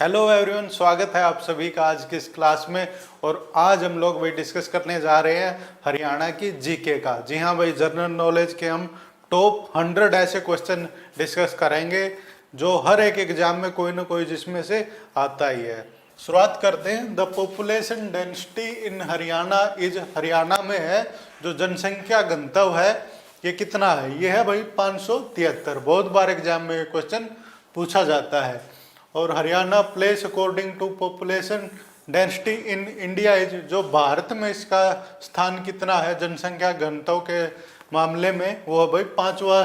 Hello everyone, स्वागत है आप सभी का आज की इस क्लास में। और आज हम लोग वही डिस्कस करने जा रहे हैं हरियाणा की जीके का। जी हाँ भाई, जनरल नॉलेज के हम टॉप 100 ऐसे क्वेश्चन डिस्कस करेंगे जो हर एक एग्जाम में कोई ना कोई जिसमें से आता ही है। शुरुआत करते हैं। The population density in Haryana is, Haryana में है जो जनसंख्या घनत्व है ये कितना है? ये है भाई 573। बहुत बार एग्जाम में ये क्वेश्चन पूछा जाता है। और Haryana place according to population density in India is, जो भारत में इसका स्थान कितना है जनसंख्या घनत्व के मामले में, वो भाई 5वां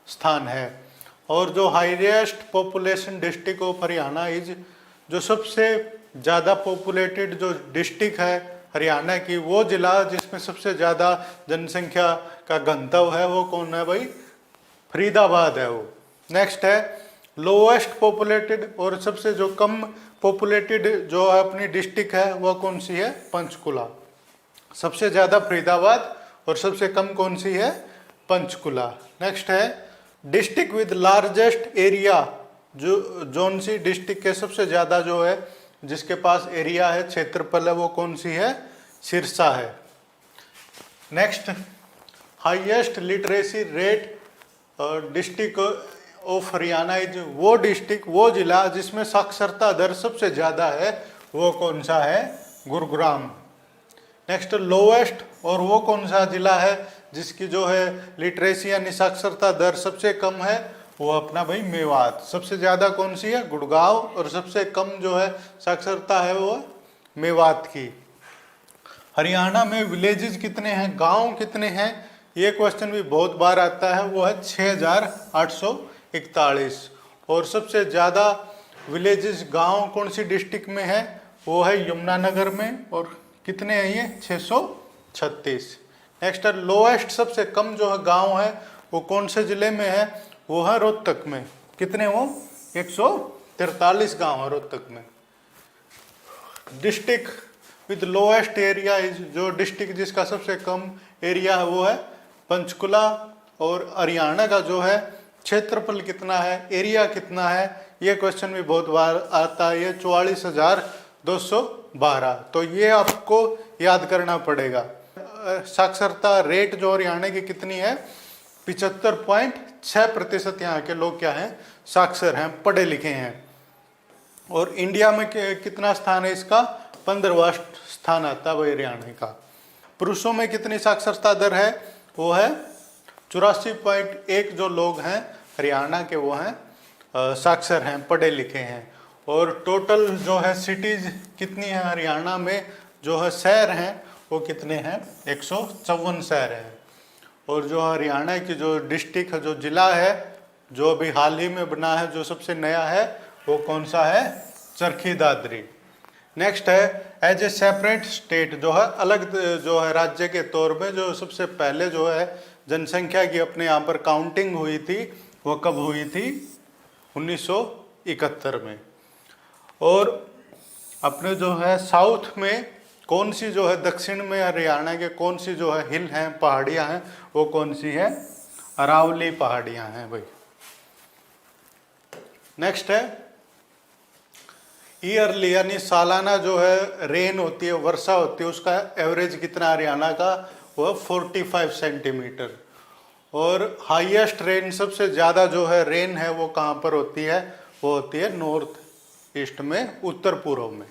स्थान है। और जो highest population district of Haryana is, जो सबसे ज़्यादा पॉपुलेटेड जो डिस्ट्रिक्ट है हरियाणा की, वो जिला जिसमें सबसे ज़्यादा जनसंख्या का घनत्व है वो कौन है भाई? फरीदाबाद है वो। नेक्स्ट है लोएस्ट पॉपुलेटेड, और सबसे जो कम पॉपुलेटेड जो अपनी डिस्ट्रिक्ट है वह कौन सी है? पंचकुला। सबसे ज़्यादा फरीदाबाद और सबसे कम कौन सी है? पंचकुला। नेक्स्ट है डिस्ट्रिक्ट विद लार्जेस्ट एरिया, जो कौन सी डिस्ट्रिक्ट के सबसे ज़्यादा जो है जिसके पास एरिया है, क्षेत्रफल है, वो कौन सी है? सिरसा है। Next highest literacy rate district of Haryana is, वो डिस्ट्रिक्ट वो जिला जिसमें साक्षरता दर सबसे ज़्यादा है वो कौन सा है? गुरुग्राम। नेक्स्ट लोएस्ट, और वो कौन सा जिला है जिसकी जो है लिटरेसी यानी साक्षरता दर सबसे कम है? वो अपना भाई मेवात। सबसे ज़्यादा कौन सी है? गुड़गांव। और सबसे कम जो है साक्षरता है वो मेवात की। हरियाणा में विलेजेस कितने हैं, गांव कितने हैं? ये क्वेश्चन भी बहुत बार आता है। वो है 6841। और सबसे ज़्यादा विलेजेस गांव कौन सी डिस्ट्रिक्ट में है? वो है यमुनानगर में। और कितने हैं ये? 636। नेक्स्ट है लोएस्ट, सबसे कम जो है गांव है वो कौन से ज़िले में है? वो है रोहतक में। कितने? वो 143 गांव है रोहतक में। District with lowest area is, जो डिस्ट्रिक्ट जिसका सबसे कम एरिया है वो है पंचकुला। और हरियाणा का जो है क्षेत्रफल कितना है, एरिया कितना है, ये क्वेश्चन भी बहुत बार आता है। ये 44,212। तो ये आपको याद करना पड़ेगा। साक्षरता रेट जो हरियाणा की कितनी है? 75.6% यहाँ के लोग क्या हैं? साक्षर हैं, पढ़े लिखे हैं। और इंडिया में कितना स्थान है इसका? 15वां स्थान आता है हरियाणा का। पुरुषों में कितनी साक्षरता दर है? वो है 84.1। जो लोग हैं हरियाणा के वो हैं साक्षर हैं, पढ़े लिखे हैं। और टोटल जो है सिटीज कितनी है हरियाणा में, जो है शहर हैं वो कितने हैं? 154 शहर हैं। और जो हरियाणा की जो डिस्ट्रिक्ट है, जो जिला है, जो अभी हाल ही में बना है, जो सबसे नया है, वो कौन सा है? चरखी दादरी। नेक्स्ट है एज ए सेपरेट स्टेट, जो है अलग जो है राज्य के तौर पे, जो सबसे पहले जो है जनसंख्या की अपने यहाँ पर काउंटिंग हुई थी वो कब हुई थी? 1971 में। और अपने जो है साउथ में कौन सी जो है, दक्षिण में हरियाणा के कौन सी जो है हिल हैं, पहाड़ियाँ हैं, वो कौन सी है? अरावली पहाड़ियाँ हैं भाई। नेक्स्ट है ईयरली, यानी सालाना जो है रेन होती है, वर्षा होती है, उसका एवरेज कितना हरियाणा का? वो 45 सेंटीमीटर। और हाईएस्ट रेन, सबसे ज़्यादा जो है रेन है वो कहाँ पर होती है? वो होती है नॉर्थ ईस्ट में, उत्तर पूर्व में।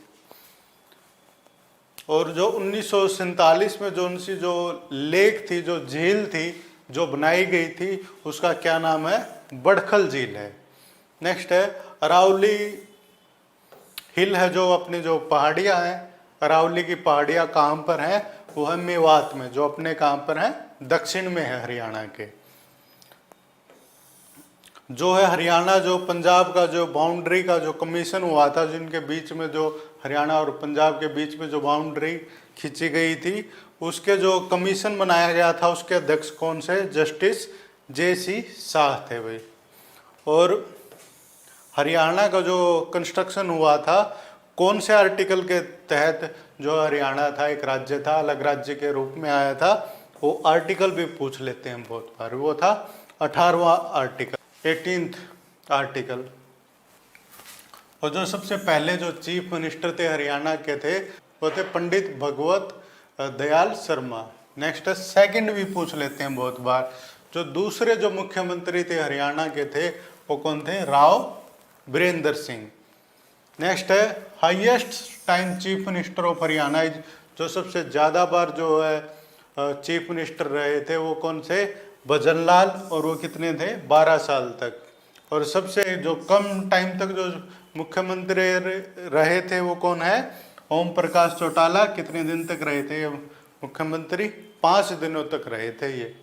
और जो 1947 में जो उनसी जो लेक थी, जो झील थी, जो बनाई गई थी, उसका क्या नाम है? बड़खल झील है। नेक्स्ट है अरावली हिल है, जो अपनी जो पहाड़ियाँ हैं, अरावली की पहाड़ियाँ कहाँ पर हैं? वो है मेवात में, जो अपने कहाँ पर हैं? दक्षिण में है हरियाणा के। जो है हरियाणा जो पंजाब का जो बाउंड्री का जो कमीशन हुआ था, जिनके बीच में जो हरियाणा और पंजाब के बीच में जो बाउंड्री खींची गई थी, उसके जो कमीशन बनाया गया था उसके अध्यक्ष कौन से? जस्टिस JC शाह थे भाई। और हरियाणा का जो कंस्ट्रक्शन हुआ था कौन से आर्टिकल के तहत? जो हरियाणा था एक राज्य था, अलग राज्य के रूप में आया था, वो आर्टिकल भी पूछ लेते हैं बहुत बार। वो था 18वां आर्टिकल, 18th आर्टिकल। और जो सबसे पहले जो चीफ मिनिस्टर थे हरियाणा के थे वो थे पंडित भगवत दयाल शर्मा। नेक्स्ट है, सेकंड भी पूछ लेते हैं बहुत बार, जो दूसरे जो मुख्यमंत्री थे हरियाणा के थे वो कौन थे? राव बीरेंद्र सिंह। नेक्स्ट है, highest time chief minister of Haryana, जो सबसे ज़्यादा बार जो है चीफ मिनिस्टर रहे थे वो कौन से? भजन लाल, और वो कितने थे? 12 साल तक। और सबसे जो कम टाइम तक जो मुख्यमंत्री रहे थे वो कौन है? ओम प्रकाश चौटाला। कितने दिन तक रहे थे मुख्यमंत्री? 5 दिनों तक रहे थे ये।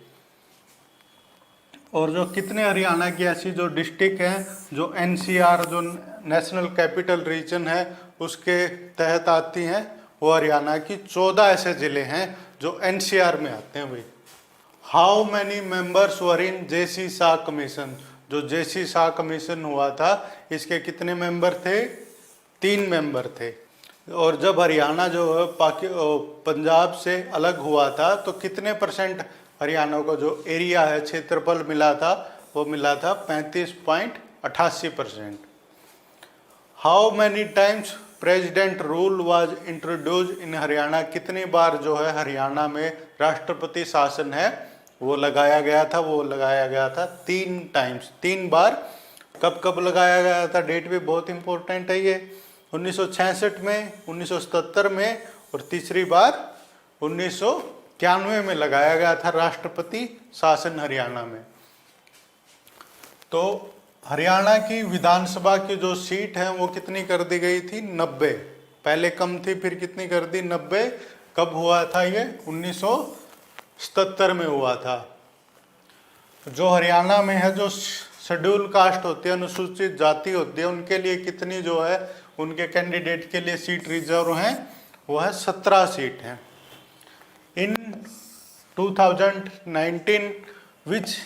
और जो कितने हरियाणा की ऐसी जो डिस्ट्रिक्ट हैं जो एनसीआर जो नेशनल कैपिटल रीजन है उसके तहत आती हैं, वो हरियाणा की 14 ऐसे जिले हैं जो एनसीआर में आते हैं भाई। How many members were in JC Shah commission, जो जेसी शाह कमीशन हुआ था इसके कितने मेंबर थे? 3 मेंबर थे। और जब हरियाणा जो है पंजाब से अलग हुआ था तो कितने % हरियाणा को जो एरिया है, क्षेत्रफल मिला था? वो मिला था 35.88%। How many times president rule was introduce इन हरियाणा, कितनी बार जो है हरियाणा में राष्ट्रपति शासन है वो लगाया गया था? वो लगाया गया था 3 टाइम्स, 3 बार। कब कब लगाया गया था? डेट भी बहुत इंपॉर्टेंट है ये। 1966 में, 1977 में, और तीसरी बार 1991 में लगाया गया था राष्ट्रपति शासन हरियाणा में। तो हरियाणा की विधानसभा की जो सीट है वो कितनी कर दी गई थी? 90। पहले कम थी, फिर कितनी कर दी? 90। कब हुआ था ये? 1977 में हुआ था। जो हरियाणा में है जो शेड्यूल कास्ट होती है, अनुसूचित जाति होती है, उनके लिए कितनी जो है उनके कैंडिडेट के लिए सीट रिजर्व हैं? वो है 17 सीट हैं। इन 2019 which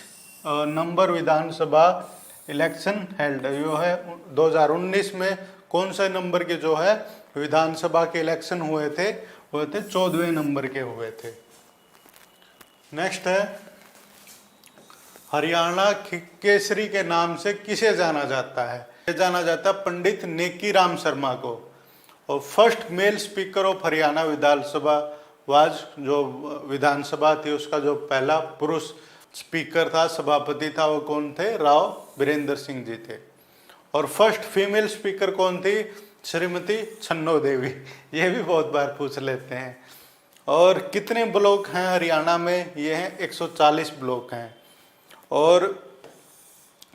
number Vidhan Sabha election held, जो है 2019 में कौन से नंबर के जो है विधानसभा के इलेक्शन हुए थे? 14वें नंबर के हुए थे। नेक्स्ट है, हरियाणा केसरी के नाम से किसे जाना जाता है? जाना जाता है पंडित नेकी राम शर्मा को। और first male speaker of Haryana Vidhan Sabha was, जो विधानसभा थी उसका जो पहला पुरुष स्पीकर था, सभापति था, वो कौन थे? राव बीरेंद्र सिंह जी थे। और फर्स्ट फीमेल स्पीकर कौन थी? श्रीमती छन्नो देवी। ये भी बहुत बार पूछ लेते हैं। और कितने ब्लॉक हैं हरियाणा में? ये हैं 140 ब्लॉक हैं। और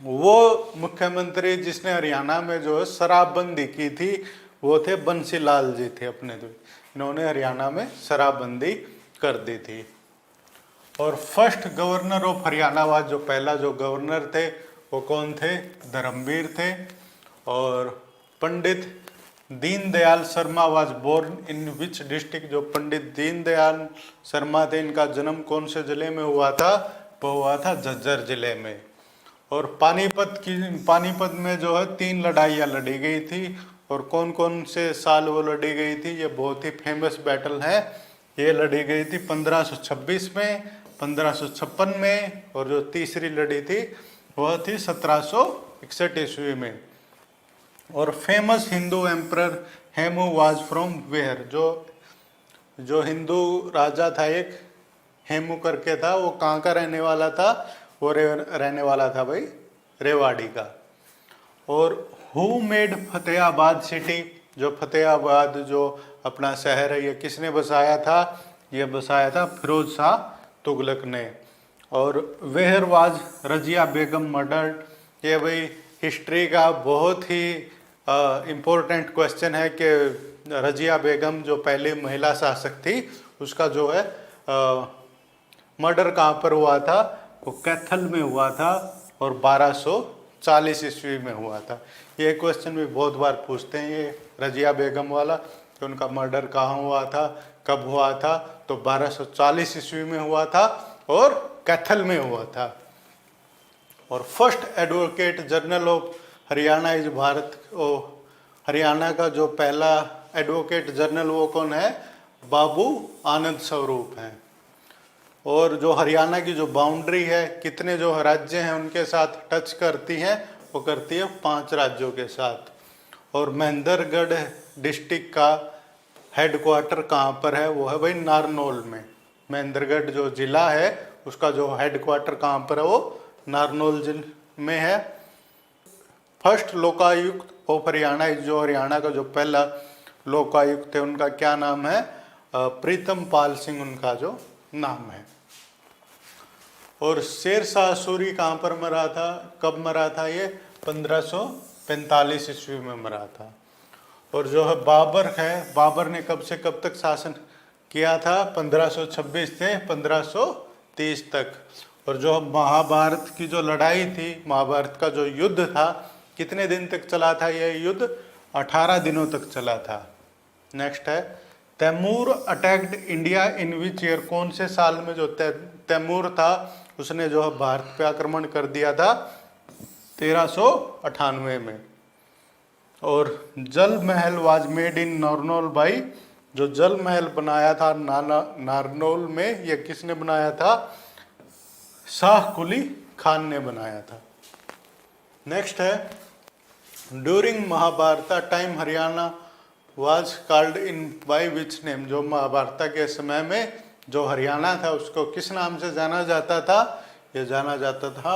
वो मुख्यमंत्री जिसने हरियाणा में जो है शराबबंदी की थी वो थे बंसीलाल जी थे अपने, तो इन्होंने हरियाणा में शराबबंदी कर दी थी। और first governor of Haryana was, जो पहला जो गवर्नर थे वो कौन थे? धर्मवीर थे। और Pandit Deendayal Sharma was born in which district, जो पंडित दीनदयाल शर्मा थे इनका जन्म कौन से जिले में हुआ था? वो हुआ था झज्जर जिले में। और पानीपत में जो है 3 लड़ाइयाँ लड़ी गई थी। और कौन कौन से साल वो लड़ी गई थी? ये बहुत ही फेमस बैटल है। ये लड़ी गई थी 1526 में, 1556 में, और जो तीसरी लड़ी थी वह थी 1761 ईस्वी में। और famous Hindu emperor Hemu was from where, जो हिंदू राजा था एक हेमू करके था, वो कहाँ का रहने वाला था? वो रहने वाला था भाई रेवाड़ी का। और हु मेड फतेहाबाद सिटी, जो फतेहाबाद जो अपना शहर है ये किसने बसाया था? ये बसाया था फिरोज शाह तुगलक ने। और where was Razia Begum murdered, ये भाई हिस्ट्री का बहुत ही इम्पोर्टेंट क्वेश्चन है कि रजिया बेगम जो पहली महिला शासक थी उसका जो है मर्डर कहाँ पर हुआ था? वो कैथल में हुआ था और 1240 ईस्वी में हुआ था। ये क्वेश्चन भी बहुत बार पूछते हैं ये रजिया बेगम वाला, कि उनका मर्डर कहाँ हुआ था, कब हुआ था? तो 1240 ईस्वी में हुआ था और कैथल में हुआ था। और first advocate general of Haryana is Bharat, Haryana का जो पहला एडवोकेट जनरल वो कौन है? बाबू आनंद स्वरूप हैं। और जो हरियाणा की जो बाउंड्री है कितने जो राज्य हैं उनके साथ टच करती हैं? वो करती है 5 राज्यों के साथ। और महेंद्रगढ़ डिस्ट्रिक्ट का हेडक्वार्टर कहाँ पर है? वो है भाई नारनौल में। महेंद्रगढ़ जो जिला है उसका जो हेडक्वार्टर कहाँ पर है? वो नारनौल जिले में है। फर्स्ट लोकायुक्त ऑफ हरियाणा, जो हरियाणा का जो पहला लोकायुक्त है उनका क्या नाम है? प्रीतम पाल सिंह उनका जो नाम है। और शेरशाह सूरी कहाँ पर मरा था, कब मरा था? ये 1545 ईस्वी में मरा था। और जो है बाबर है, बाबर ने कब से कब तक शासन किया था? 1526 से 1530 तक। और जो महाभारत की जो लड़ाई थी, महाभारत का जो युद्ध था, कितने दिन तक चला था यह युद्ध? 18 दिनों तक चला था। नेक्स्ट है Taimur attacked India in which year? कौन से साल में जो तैमूर था उसने जो है भारत पे आक्रमण कर दिया था? 1398 में। और जल महल was made in Narnaul by, जो जल महल बनाया था नारनौल में, यह किसने बनाया था? शाह कुली खान ने बनाया था। नेक्स्ट है during Mahabharata time Haryana was called in by which name? जो महाभारत के समय में जो हरियाणा था उसको किस नाम से जाना जाता था? यह जाना जाता था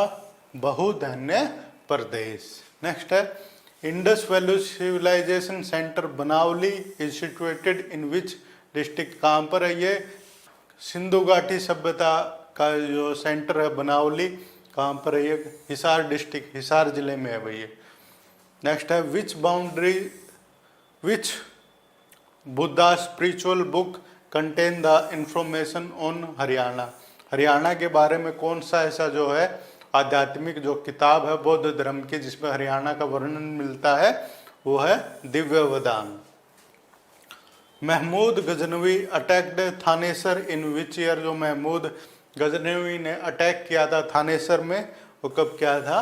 बहुधन्य प्रदेश। नेक्स्ट है Indus Valley civilisation centre Banawali is situated in which district? कहाँ पर है ये? सिंधु घाटी सभ्यता का जो सेंटर है बनावली, कहाँ पर है ये? हिसार डिस्ट्रिक्ट, हिसार जिले में है भैया। नेक्स्ट है which Buddha spiritual book contain the information on Haryana? Haryana के बारे में कौन सा ऐसा जो है आध्यात्मिक जो किताब है बौद्ध धर्म की जिसमें हरियाणा का वर्णन मिलता है? वो है Divyavadan. Mahmud Ghaznavi attacked Thanesar in which year? जो महमूद गजनवी ने अटैक किया था थानेसर में, वो कब किया था?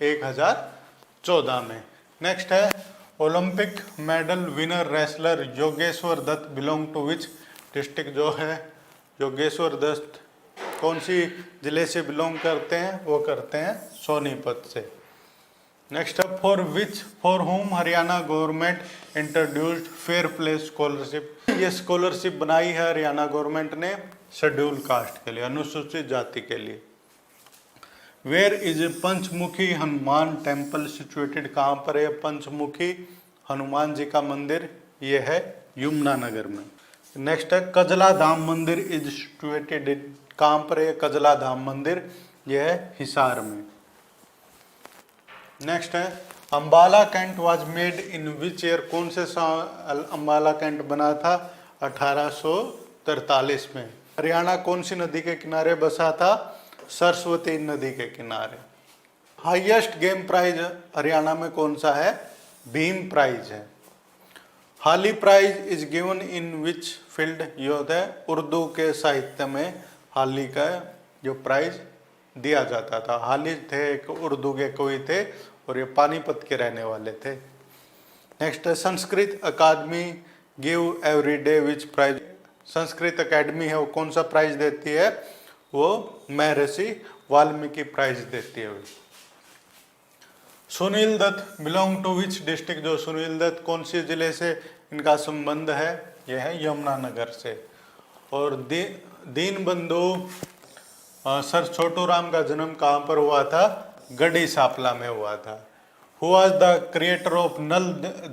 1014 में। नेक्स्ट है Olympic medal winner wrestler Yogeshwar Dutt belong to which district? जो है योगेश्वर दत्त कौन सी जिले से बिलोंग करते हैं? वो करते हैं सोनीपत से। नेक्स्ट है for whom Haryana government introduced fair play scholarship? ये स्कॉलरशिप बनाई है हरियाणा गवर्नमेंट ने शेड्यूल कास्ट के लिए, अनुसूचित जाति के लिए। Where is Panchmukhi Hanuman temple situated? कहाँ पर है पंचमुखी हनुमान जी का मंदिर? ये है यमुनानगर में। नेक्स्ट है कजला धाम मंदिर इज सिचुएटेड? कहाँ पर है कजला धाम मंदिर? यह है हिसार में। नेक्स्ट है Ambala cantt was made in which year? कौन से साल अंबाला कैंट बना था? 1843 में। हरियाणा कौन सी नदी के किनारे बसा था? सरस्वती नदी के किनारे। हाईएस्ट गेम प्राइज हरियाणा में कौन सा है? भीम प्राइज है। Hali prize is given in which field? ये होता है उर्दू के साहित्य में हाली का जो प्राइज दिया जाता था। हाली थे एक उर्दू के कवि थे और ये पानीपत के रहने वाले थे। नेक्स्ट है Sanskrit Akademi give every day which prize? Sanskrit academy है वो कौन सा प्राइज देती है? वो महर्षि वाल्मीकि प्राइज देती है। Sunil Dutt belong to which district? जो सुनील दत्त कौन से जिले से इनका संबंध है? यह है यमुनानगर से। और दीन बंधु सर छोटू राम का जन्म कहाँ पर हुआ था? गढ़ी सापला में हुआ था। Who was the creator of Nal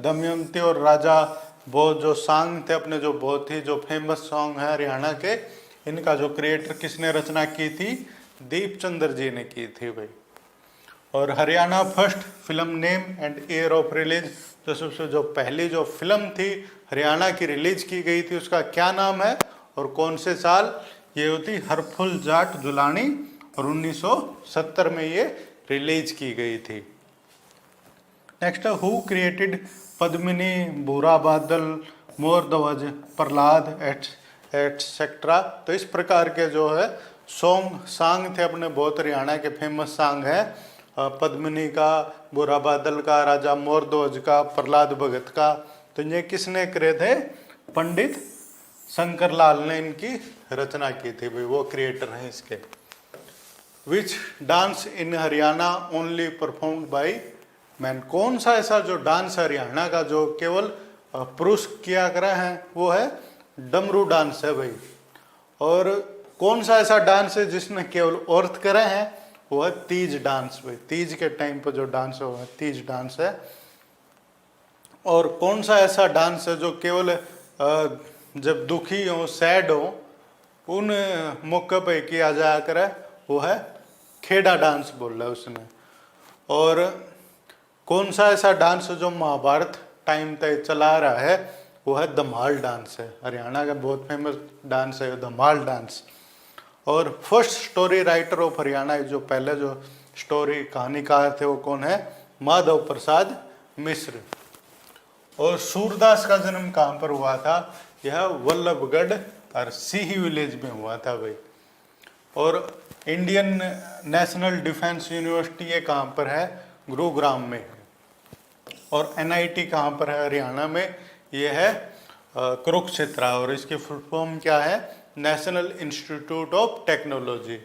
Damayanti और राजा भोज? जो सॉन्ग थे अपने जो बहुत ही जो फेमस सॉन्ग है हरियाणा के, इनका जो क्रिएटर किसने रचना की थी? दीपचंद्र जी ने की थी भाई। और Haryana first film name and year of release? तो सबसे जो पहली जो फिल्म थी हरियाणा की रिलीज की गई थी उसका क्या नाम है और कौन से साल? ये होती हरफुल जाट जुलानी और 1970 में ये रिलीज की गई थी। नेक्स्ट हु क्रिएटेड पद्मिनी, भूरा बादल, मोर ध्वज, प्रहलाद एटसेट्रा? तो इस प्रकार के जो है सॉन्ग थे अपने बहुत हरियाणा के फेमस सॉन्ग है। पद्मिनी का, भूरा बादल का, राजा मोर ध्वज का, प्रहलाद भगत का। तो ये किसने करे थे? पंडित शंकर लाल ने इनकी रचना की थी भाई, वो क्रिएटर हैं इसके। Which dance in Haryana only performed by man कौन सा ऐसा जो डांस है हरियाणा का जो केवल पुरुष किया करा है, वो है डमरू डांस है भाई। और कौन सा ऐसा डांस है जिसने केवल औरत करे हैं, वो है तीज डांस भाई। तीज के टाइम पर जो डांस है वो है तीज डांस है। और कौन सा ऐसा डांस है जो केवल जब दुखी हो, सैड हो, उन मौके पे किया जाया करे, वो है खेड़ा डांस बोल रहा है उसने। और कौन सा ऐसा डांस है जो महाभारत टाइम तक चला रहा है, वो है धमाल डांस है। हरियाणा का बहुत फेमस डांस है धमाल डांस। और first story writer of Haryana, जो पहले जो स्टोरी कहानीकार थे वो कौन है, माधव प्रसाद मिश्र। और सूरदास का जन्म कहाँ पर हुआ था, यह वल्लभगढ़ और सिही विलेज में हुआ था भाई। और इंडियन नेशनल डिफेंस यूनिवर्सिटी ये कहाँ पर है, गुरुग्राम में है। और NIT कहाँ पर है, हरियाणा में, ये है कुरुक्षेत्र। और इसकी फुल फॉर्म क्या है, नेशनल इंस्टीट्यूट ऑफ टेक्नोलॉजी।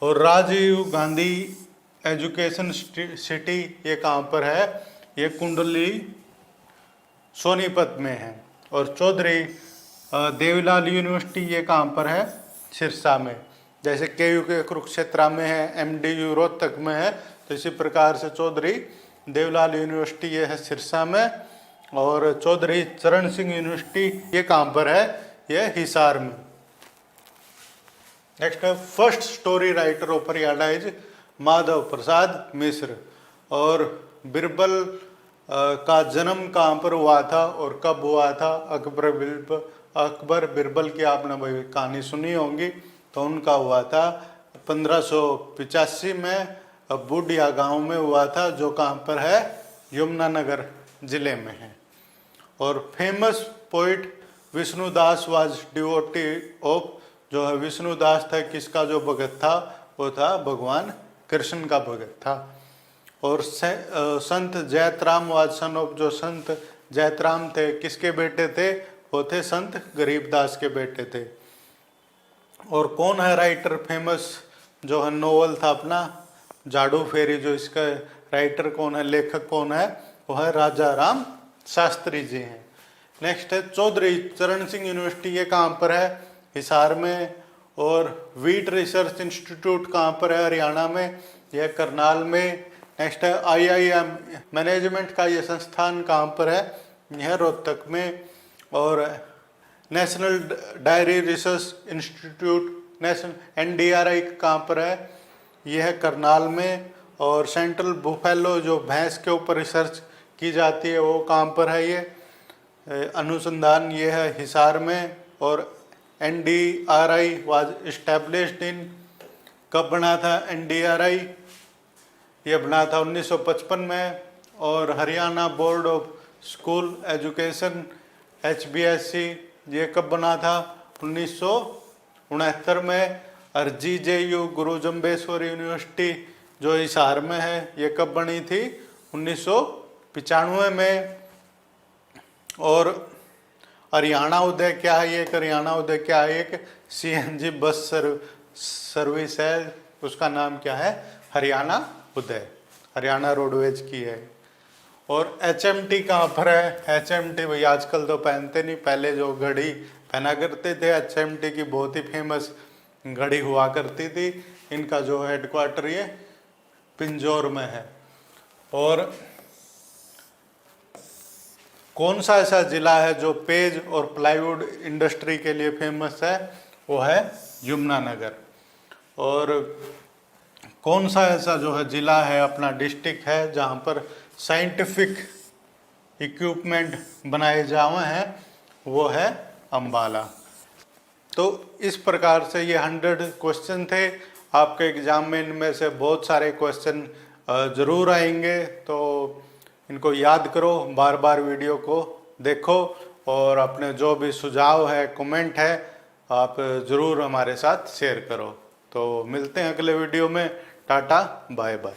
और राजीव गांधी एजुकेशन सिटी ये कहाँ पर है, ये कुंडली सोनीपत में है। और चौधरी देवीलाल यूनिवर्सिटी ये कहाँ पर है, सिरसा में। जैसे KU के कुरुक्षेत्र में है, MDU रोहतक में है, तो इसी प्रकार से चौधरी देवीलाल यूनिवर्सिटी ये है सिरसा में। और चौधरी चरण सिंह यूनिवर्सिटी ये कहाँ पर है, ये हिसार में। नेक्स्ट है first story writer of Haryana is Madhav Prasad Mishra. और बिरबल का जन्म कहाँ पर हुआ था और कब हुआ था, अकबर बिरबल की आपने भाई कहानी सुनी होगी, तो उनका हुआ था 1585 में बूडिया गांव में हुआ था, जो कहाँ पर है, यमुनानगर जिले में है। और famous poet Vishnudas was devotee of, जो है विष्णुदास था किसका जो भगत था, वो था भगवान कृष्ण का भगत था। और संत जैतराम वाज सन ऑफ, जो संत जैतराम थे किसके बेटे थे, वो थे संत गरीबदास के बेटे थे। और कौन है राइटर फेमस, जो है नोवेल था अपना जादू फेरी, जो इसका राइटर कौन है, लेखक कौन है, वो है राजा राम शास्त्री जी हैं। नेक्स्ट है चौधरी चरण सिंह यूनिवर्सिटी ये कहाँ पर है, हिसार में। और वीट रिसर्च इंस्टीट्यूट कहाँ पर है, हरियाणा में, यह करनाल में। नेक्स्ट है IIM मैनेजमेंट का ये संस्थान कहाँ पर है, यह रोहतक में। और national diary research institute NDRI कहाँ पर है, यह है करनाल में। और सेंट्रल बुफेलो जो भैंस के ऊपर रिसर्च की जाती है, वो कहाँ पर है, ये अनुसंधान ये है हिसार में। और NDRI वाज इस्टेब्लिश्ड इन, कब बना था NDRI, ये बना था 1955 में। और Haryana board of school education HBSC ये कब बना था, 1969 में। और GJU गुरु जम्बेश्वर यूनिवर्सिटी जो हिसार में है, ये कब बनी थी, 1995 में। और हरियाणा उदय क्या है, ये हरियाणा उदय क्या है, एक CNG बस सर्विस है, उसका नाम क्या है, हरियाणा उदय, हरियाणा रोडवेज की है। और HMT कहाँ पर है, HMT भाई आजकल तो पहनते नहीं, पहले जो घड़ी पहना करते थे HMT की बहुत ही फेमस घड़ी हुआ करती थी। इनका जो हेडक्वार्टर ये पिंजौर में है। और कौन सा ऐसा जिला है जो पेज और प्लाईवुड इंडस्ट्री के लिए फेमस है, वो है यमुनानगर। और कौन सा ऐसा जो है जिला है, अपना डिस्ट्रिक्ट है, जहाँ पर साइंटिफिक इक्विपमेंट बनाए जावे हैं, वो है अम्बाला। तो इस प्रकार से ये 100 क्वेश्चन थे आपके एग्जाम में। इनमें से बहुत सारे क्वेश्चन ज़रूर आएंगे, तो इनको याद करो, बार बार वीडियो को देखो, और अपने जो भी सुझाव है, कमेंट है, आप ज़रूर हमारे साथ शेयर करो। तो मिलते हैं अगले वीडियो में। Tata bye bye.